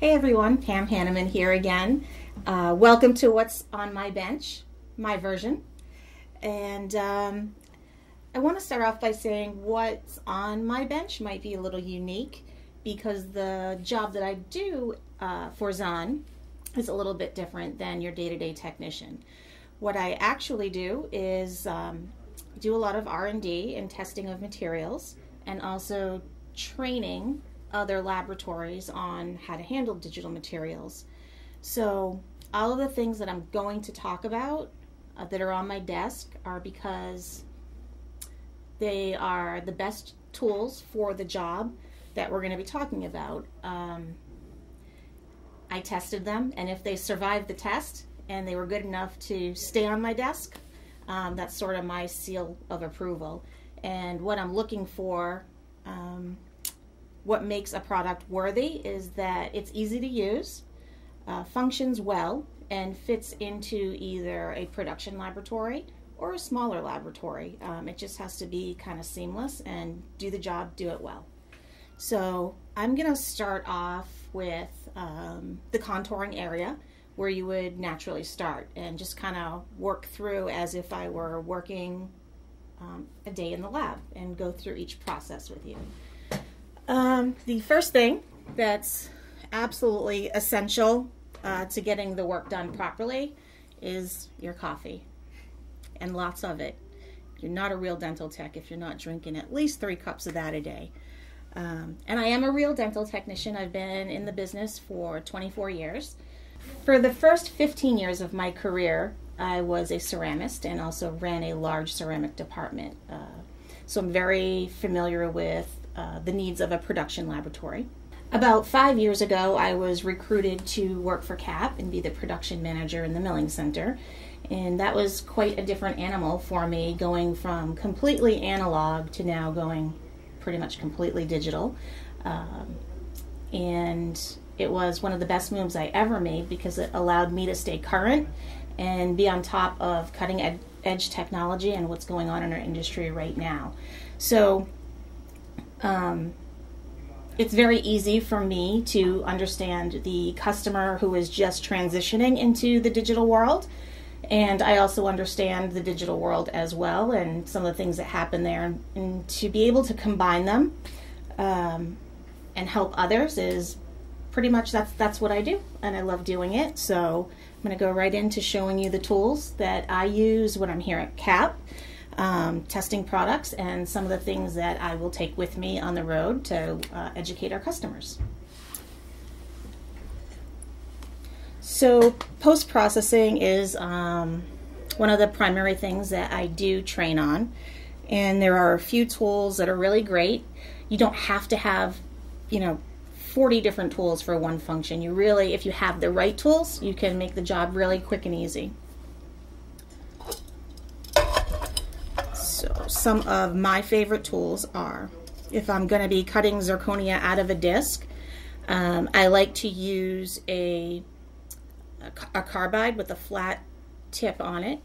Hey everyone, Pam Hanneman here again. Welcome to What's on My Bench, my version. And I want to start off by saying what's on my bench might be a little unique because the job that I do for Zahn is a little bit different than your day-to-day technician. What I actually do is do a lot of R&D and testing of materials, and also training other laboratories on how to handle digital materials. So all of the things that I'm going to talk about that are on my desk are because they are the best tools for the job that we're going to be talking about. I tested them, and if they survived the test and they were good enough to stay on my desk, that's sort of my seal of approval. And what I'm looking for, what makes a product worthy, is that it's easy to use, functions well, and fits into either a production laboratory or a smaller laboratory. It just has to be kind of seamless and do the job, do it well. So I'm going to start off with the contouring area, where you would naturally start, and just kind of work through as if I were working a day in the lab and go through each process with you. The first thing that's absolutely essential to getting the work done properly is your coffee, and lots of it. You're not a real dental tech if you're not drinking at least 3 cups of that a day. And I am a real dental technician. I've been in the business for 24 years. For the first 15 years of my career, I was a ceramist and also ran a large ceramic department. So I'm very familiar with the needs of a production laboratory. About 5 years ago, I was recruited to work for CAP and be the production manager in the milling center. And that was quite a different animal for me, going from completely analog to now going pretty much completely digital. And it was one of the best moves I ever made because it allowed me to stay current and be on top of cutting edge technology and what's going on in our industry right now. So it's very easy for me to understand the customer who is just transitioning into the digital world. And I also understand the digital world as well and some of the things that happen there. And to be able to combine them and help others is pretty much that's what I do, and I love doing it. So I'm going to go right into showing you the tools that I use when I'm here at CAP, testing products, and some of the things that I will take with me on the road to educate our customers. So post-processing is one of the primary things that I do train on, and there are a few tools that are really great. You don't have to have, 40 different tools for one function. You really, if you have the right tools, you can make the job really quick and easy. So some of my favorite tools are, if I'm going to be cutting zirconia out of a disc, I like to use a carbide with a flat tip on it.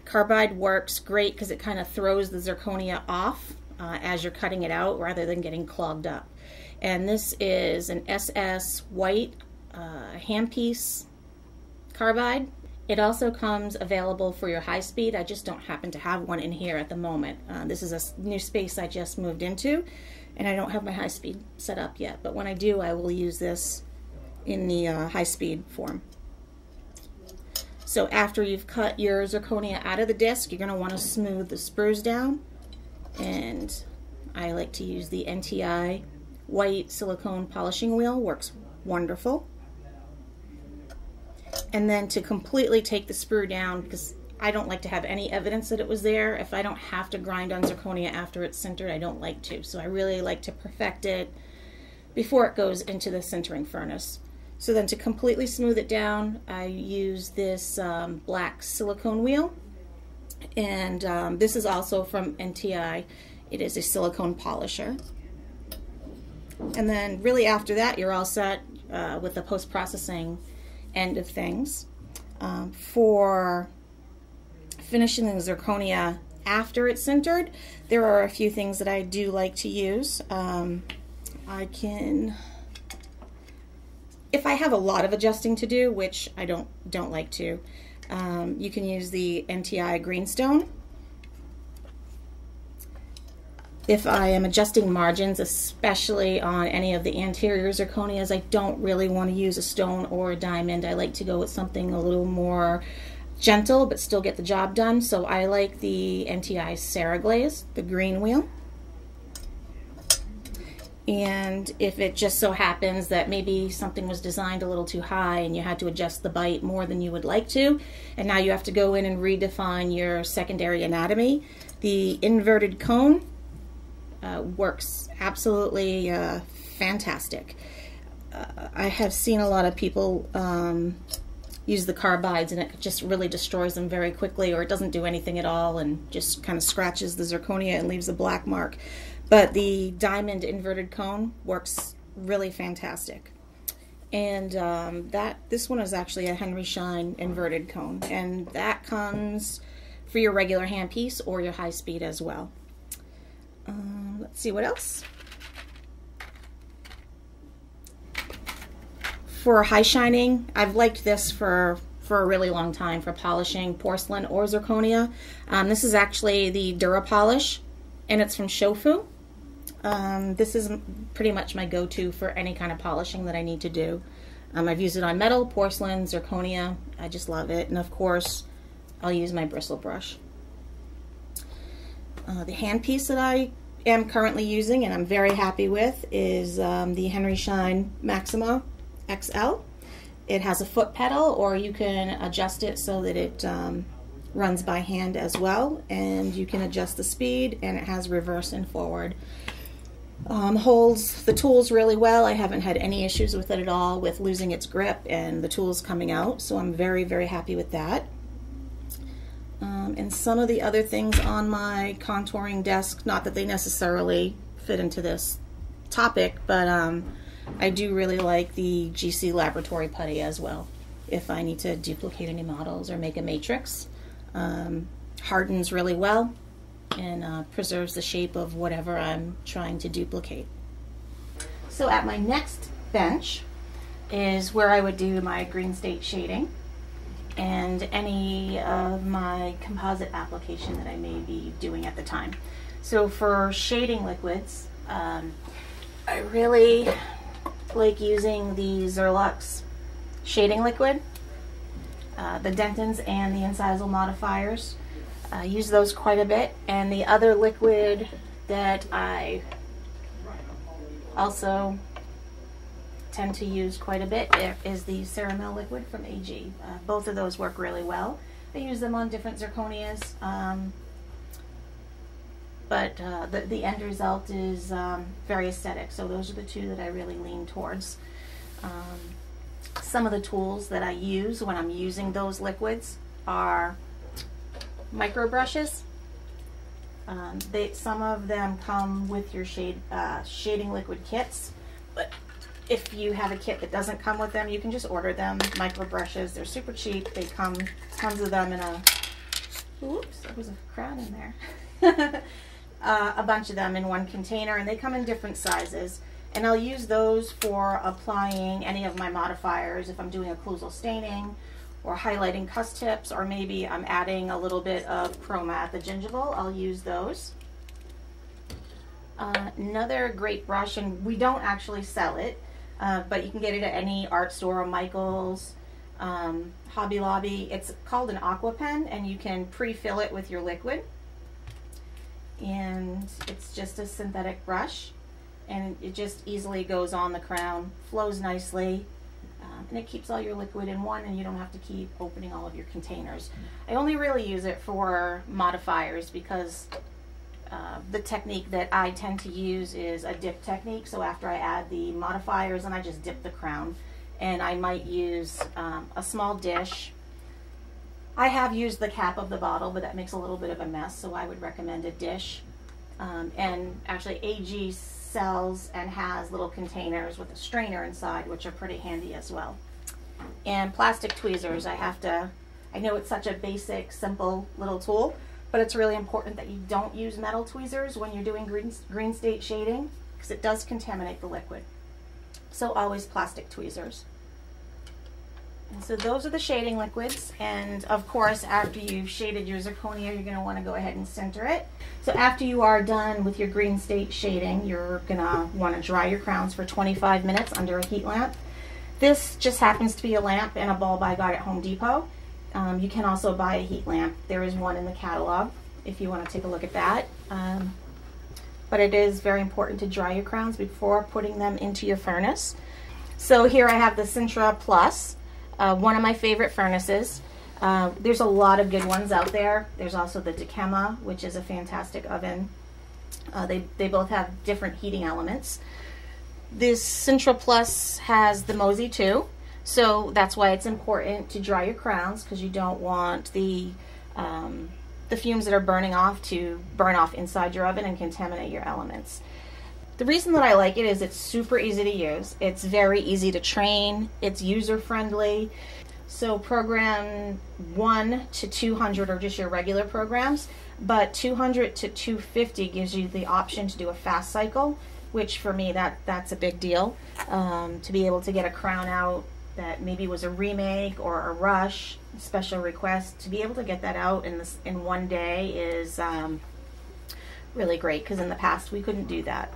Carbide works great because it kind of throws the zirconia off as you're cutting it out rather than getting clogged up. And this is an SS white handpiece carbide. It also comes available for your high speed. I just don't happen to have one in here at the moment. This is a new space I just moved into, and I don't have my high speed set up yet. But when I do, I will use this in the high speed form. So after you've cut your zirconia out of the disc, you're going to want to smooth the sprues down. And I like to use the NTI white silicone polishing wheel, works wonderful. And then to completely take the sprue down, because I don't like to have any evidence that it was there. If I don't have to grind on zirconia after it's sintered, I don't like to. So I really like to perfect it before it goes into the sintering furnace. So then to completely smooth it down, I use this black silicone wheel. And this is also from NTI. It is a silicone polisher. And then really after that, you're all set with the post-processing end of things. For finishing the zirconia after it's sintered, there are a few things that I do like to use. I can If I have a lot of adjusting to do, which I don't like to, you can use the NTI Greenstone. If I am adjusting margins, especially on any of the anterior zirconias, I don't really want to use a stone or a diamond. I like to go with something a little more gentle but still get the job done. So I like the NTI Sarah Glaze, the green wheel. And if it just so happens that maybe something was designed a little too high and you had to adjust the bite more than you would like to, and now you have to go in and redefine your secondary anatomy, the inverted cone works absolutely fantastic. I have seen a lot of people use the carbides and it just really destroys them very quickly, or it doesn't do anything at all and just kind of scratches the zirconia and leaves a black mark. But the diamond inverted cone works really fantastic. And this one is actually a Henry Schein inverted cone, and that comes for your regular handpiece or your high speed as well. Let's see what else. For high shining, I've liked this for a really long time for polishing porcelain or zirconia. This is actually the Dura Polish, and it's from Shofu. This is pretty much my go-to for any kind of polishing that I need to do. I've used it on metal, porcelain, zirconia. I just love it. And of course, I'll use my bristle brush. The handpiece that I am currently using and I'm very happy with is the Henry Schein Maxima XL. It has a foot pedal, or you can adjust it so that it runs by hand as well, and you can adjust the speed, and it has reverse and forward. Holds the tools really well. I haven't had any issues with it at all with losing its grip and the tools coming out, so I'm very, very happy with that. And some of the other things on my contouring desk, not that they necessarily fit into this topic, but I do really like the GC Laboratory putty as well. If I need to duplicate any models or make a matrix, hardens really well and preserves the shape of whatever I'm trying to duplicate. So at my next bench is where I would do my green state shading and any of my composite application that I may be doing at the time. So for shading liquids, I really like using the Zerlux shading liquid, the Dentons and the incisal modifiers. I use those quite a bit, and the other liquid that I also tend to use quite a bit is the Ceramel liquid from AG. Both of those work really well. I use them on different zirconias, but the end result is very aesthetic, so those are the two that I really lean towards. Some of the tools that I use when I'm using those liquids are micro brushes. Some of them come with your shading liquid kits, but if you have a kit that doesn't come with them, you can just order them. Micro brushes, they're super cheap. They come tons of them in a, oops, there was a crowd in there. A bunch of them in one container, and they come in different sizes. And I'll use those for applying any of my modifiers if I'm doing occlusal staining or highlighting cuss tips, or maybe I'm adding a little bit of chroma at the gingival. I'll use those. Another great brush, and we don't actually sell it, but you can get it at any art store, Michael's, Hobby Lobby. It's called an aqua pen, and you can pre-fill it with your liquid. And it's just a synthetic brush, and it just easily goes on the crown, flows nicely, and it keeps all your liquid in one, and you don't have to keep opening all of your containers. I only really use it for modifiers because the technique that I tend to use is a dip technique. So after I add the modifiers, and I just dip the crown, and I might use a small dish. I have used the cap of the bottle, but that makes a little bit of a mess, so I would recommend a dish. And actually AG sells and has little containers with a strainer inside, which are pretty handy as well. And plastic tweezers, I know it's such a basic, simple little tool, but it's really important that you don't use metal tweezers when you're doing green state shading, because it does contaminate the liquid. So always plastic tweezers. So those are the shading liquids, and of course after you've shaded your zirconia, you're going to want to go ahead and center it. So after you are done with your green state shading, you're going to want to dry your crowns for 25 minutes under a heat lamp. This just happens to be a lamp and a bulb I got at Home Depot. You can also buy a heat lamp. There is one in the catalog if you want to take a look at that. But it is very important to dry your crowns before putting them into your furnace. So here I have the Sintra Plus. One of my favorite furnaces. There's a lot of good ones out there. There's also the Dikema, which is a fantastic oven. They both have different heating elements. This Sintra Plus has the Mosey too, so that's why it's important to dry your crowns, because you don't want the fumes that are burning off to burn off inside your oven and contaminate your elements. The reason that I like it is it's super easy to use. It's very easy to train. It's user-friendly. So program 1 to 200 are just your regular programs, but 200 to 250 gives you the option to do a fast cycle, which for me that's a big deal. To be able to get a crown out that maybe was a remake or a rush, special request, to be able to get that out in one day is really great, because in the past we couldn't do that.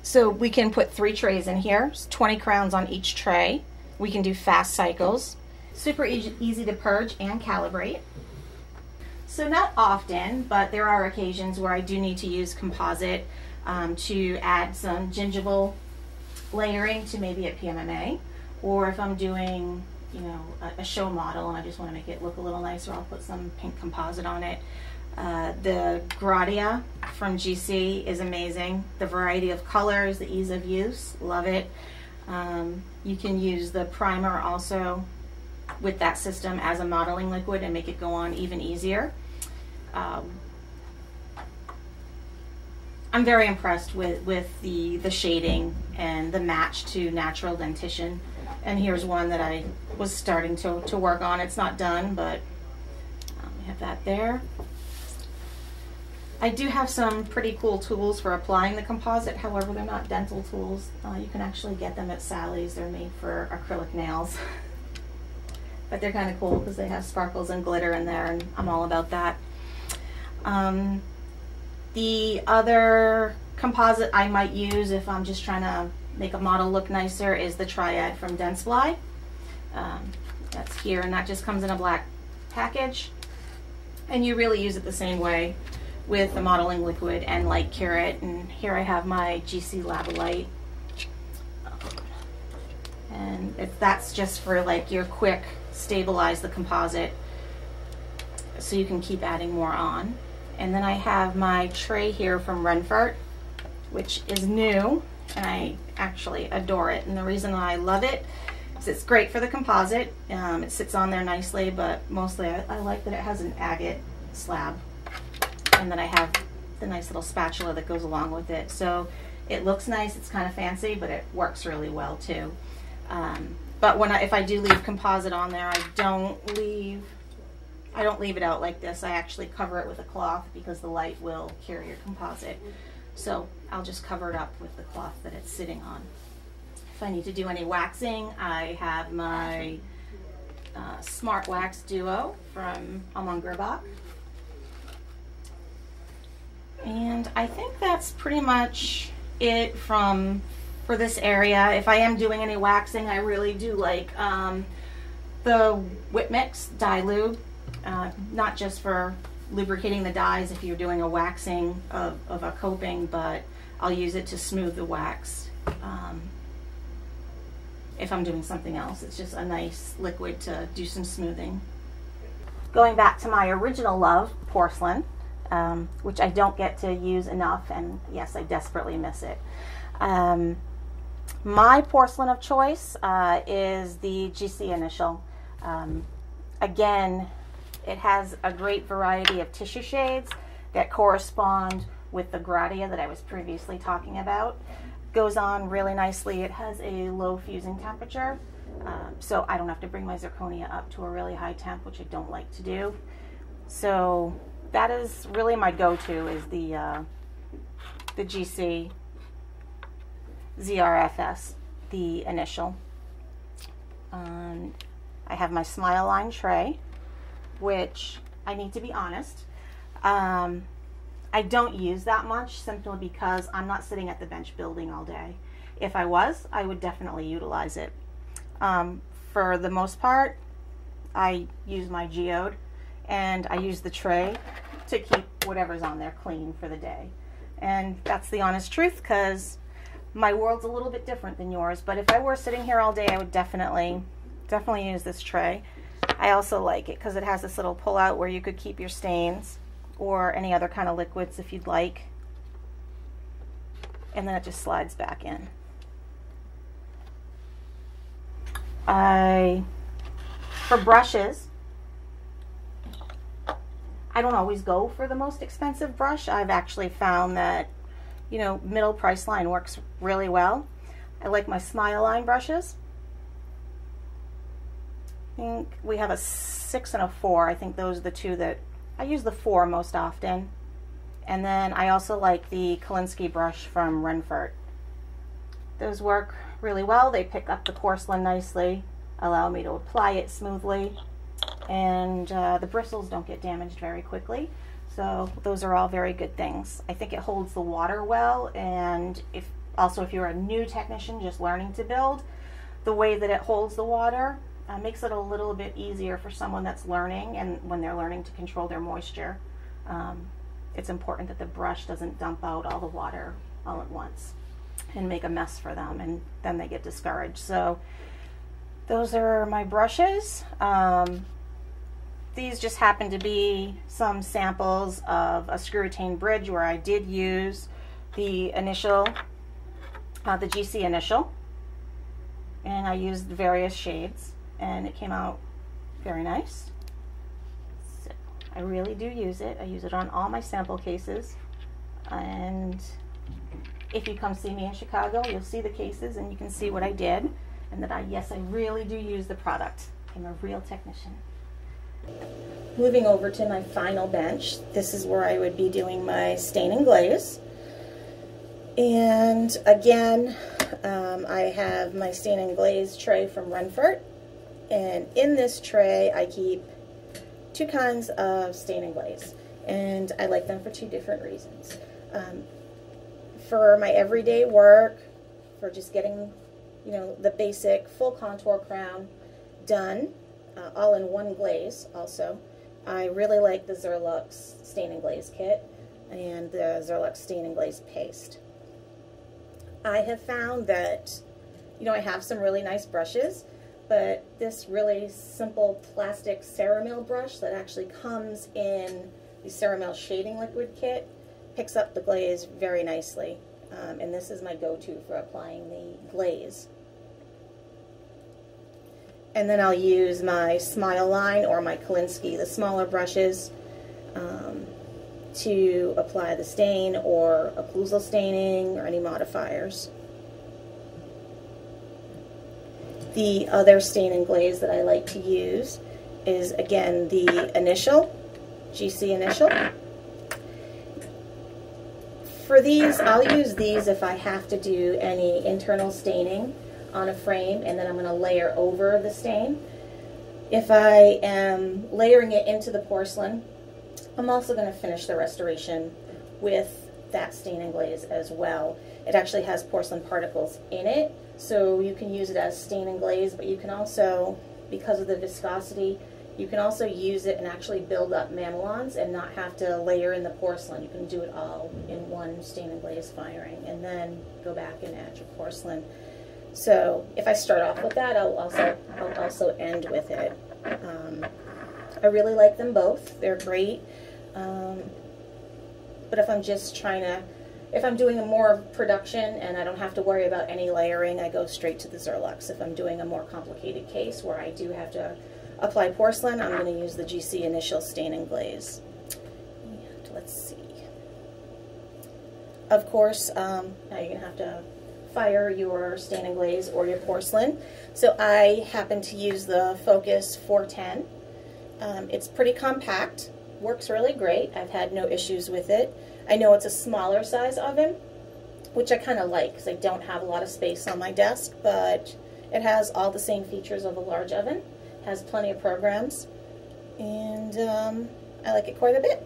So we can put 3 trays in here, 20 crowns on each tray. We can do fast cycles. Super easy to purge and calibrate. So not often, but there are occasions where I do need to use composite to add some gingival layering to maybe a PMMA, or if I'm doing, you know, a show model and I just want to make it look a little nicer, I'll put some pink composite on it. The Gradia from GC is amazing. The variety of colors, the ease of use, love it. You can use the primer also with that system as a modeling liquid and make it go on even easier. I'm very impressed with the shading and the match to natural dentition. And here's one that I was starting to work on. It's not done, but I have that there. I do have some pretty cool tools for applying the composite. However, they're not dental tools. You can actually get them at Sally's. They're made for acrylic nails. But they're kind of cool because they have sparkles and glitter in there, and I'm all about that. The other composite I might use if I'm just trying to make a model look nicer is the Triad from Dentsply. That's here, and that just comes in a black package. And you really use it the same way with the modeling liquid and light cure it. And here I have my GC Labolite. And that's just for like your quick stabilize the composite so you can keep adding more on. And then I have my tray here from Renfert, which is new, and I actually adore it. And the reason I love it is it's great for the composite. It sits on there nicely, but mostly I like that it has an agate slab, and then I have the nice little spatula that goes along with it. So it looks nice, it's kind of fancy, but it works really well too. But if I do leave composite on there, I don't leave it out like this. I actually cover it with a cloth because the light will cure your composite. So I'll just cover it up with the cloth that it's sitting on. If I need to do any waxing, I have my Smart Wax Duo from Amon Gerbach. And I think that's pretty much it for this area. If I am doing any waxing, I really do like the Whitmix dye lube, not just for lubricating the dyes if you're doing a waxing of a coping, but I'll use it to smooth the wax if I'm doing something else. It's just a nice liquid to do some smoothing. Going back to my original love, porcelain, which I don't get to use enough, and yes, I desperately miss it. My porcelain of choice is the GC Initial. Again, it has a great variety of tissue shades that correspond with the Gradia that I was previously talking about. Goes on really nicely. It has a low fusing temperature, so I don't have to bring my zirconia up to a really high temp, which I don't like to do. So that is really my go-to, is the GC ZRFS, the Initial. I I have my Smile Line tray, which I need to be honest, I don't use that much simply because I'm not sitting at the bench building all day. If I was, I would definitely utilize it. For the most part, I use my geode, and I use the tray to keep whatever's on there clean for the day. And that's the honest truth, because my world's a little bit different than yours. But if I were sitting here all day, I would definitely use this tray. I also like it because it has this little pull out where you could keep your stains or any other kind of liquids if you'd like. And then it just slides back in. For brushes, I don't always go for the most expensive brush. I've actually found that, you know, middle price line works really well. I like my Smile Line brushes. I think we have a 6 and a 4. I think those are the two that I use. The 4 most often. And then I also like the Kolinsky brush from Renfert. Those work really well. They pick up the porcelain nicely, allow me to apply it smoothly, and the bristles don't get damaged very quickly. So those are all very good things. I think it holds the water well, and if you're a new technician just learning to build, the way that it holds the water makes it a little bit easier for someone that's learning, and when they're learning to control their moisture. It's important that the brush doesn't dump out all the water all at once and make a mess for them, and then they get discouraged. So those are my brushes. These just happen to be some samples of a screw-retained bridge where I did use the initial, the GC initial, and I used various shades, and it came out very nice. So I really do use it. I use it on all my sample cases, and if you come see me in Chicago, you'll see the cases and you can see what I did, and that yes, I really do use the product. I'm a real technician. Moving over to my final bench, this is where I would be doing my stain and glaze. And again, I have my stain and glaze tray from Renfert, and in this tray I keep 2 kinds of stain and glaze, and I like them for 2 different reasons. For my everyday work, for just getting, you know, the basic full contour crown done, all in one glaze also, I really like the Zerlux Stain and Glaze kit and the Zerlux Stain and Glaze paste. I have found that, you know, I have some really nice brushes, but this really simple plastic Ceramil brush that actually comes in the Ceramil shading liquid kit picks up the glaze very nicely, and this is my go-to for applying the glaze. And then I'll use my Smile Line or my Kolinsky, the smaller brushes, to apply the stain or occlusal staining or any modifiers. The other stain and glaze that I like to use is, again, the initial, GC initial. For these, I'll use these if I have to do any internal staining on a frame, and then I'm going to layer over the stain. If I am layering it into the porcelain, I'm also going to finish the restoration with that stain and glaze as well. It actually has porcelain particles in it, so you can use it as stain and glaze, but you can also, because of the viscosity, you can also use it and actually build up mamelons and not have to layer in the porcelain. You can do it all in one stain and glaze firing and then go back and add your porcelain. So if I start off with that, I'll also end with it. I really like them both. They're great. But if I'm just if I'm doing a more production and I don't have to worry about any layering, I go straight to the Zerlux. If I'm doing a more complicated case where I do have to apply porcelain, I'm going to use the GC initial stain and glaze. And let's see. Of course, now you're going to have to fire your stain and glaze or your porcelain. So I happen to use the Focus 410. It's pretty compact, works really great. I've had no issues with it. I know it's a smaller size oven, which I kind of like because I don't have a lot of space on my desk, but it has all the same features of a large oven. has plenty of programs, and I like it quite a bit.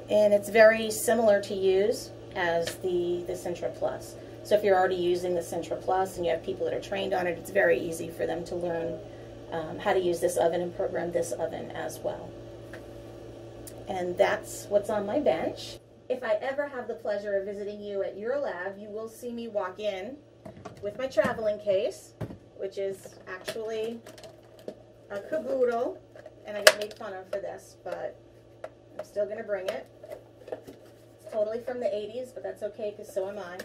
And it's very similar to use as the Sintra Plus. So if you're already using the Sintra Plus and you have people that are trained on it, it's very easy for them to learn how to use this oven and program this oven as well. And that's what's on my bench. If I ever have the pleasure of visiting you at your lab, you will see me walk in with my traveling case, which is actually a caboodle, and I get made fun of for this, but I'm still going to bring it. It's totally from the 80s, but that's okay because so am I.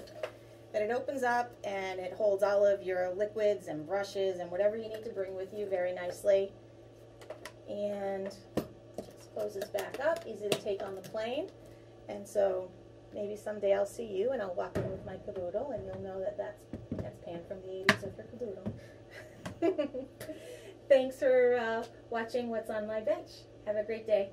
But it opens up and it holds all of your liquids and brushes and whatever you need to bring with you very nicely. And just closes back up, easy to take on the plane. And so maybe someday I'll see you and I'll walk in with my caboodle and you'll know that that's Pam from the 80s with her caboodle. Thanks for watching What's on My Bench. Have a great day.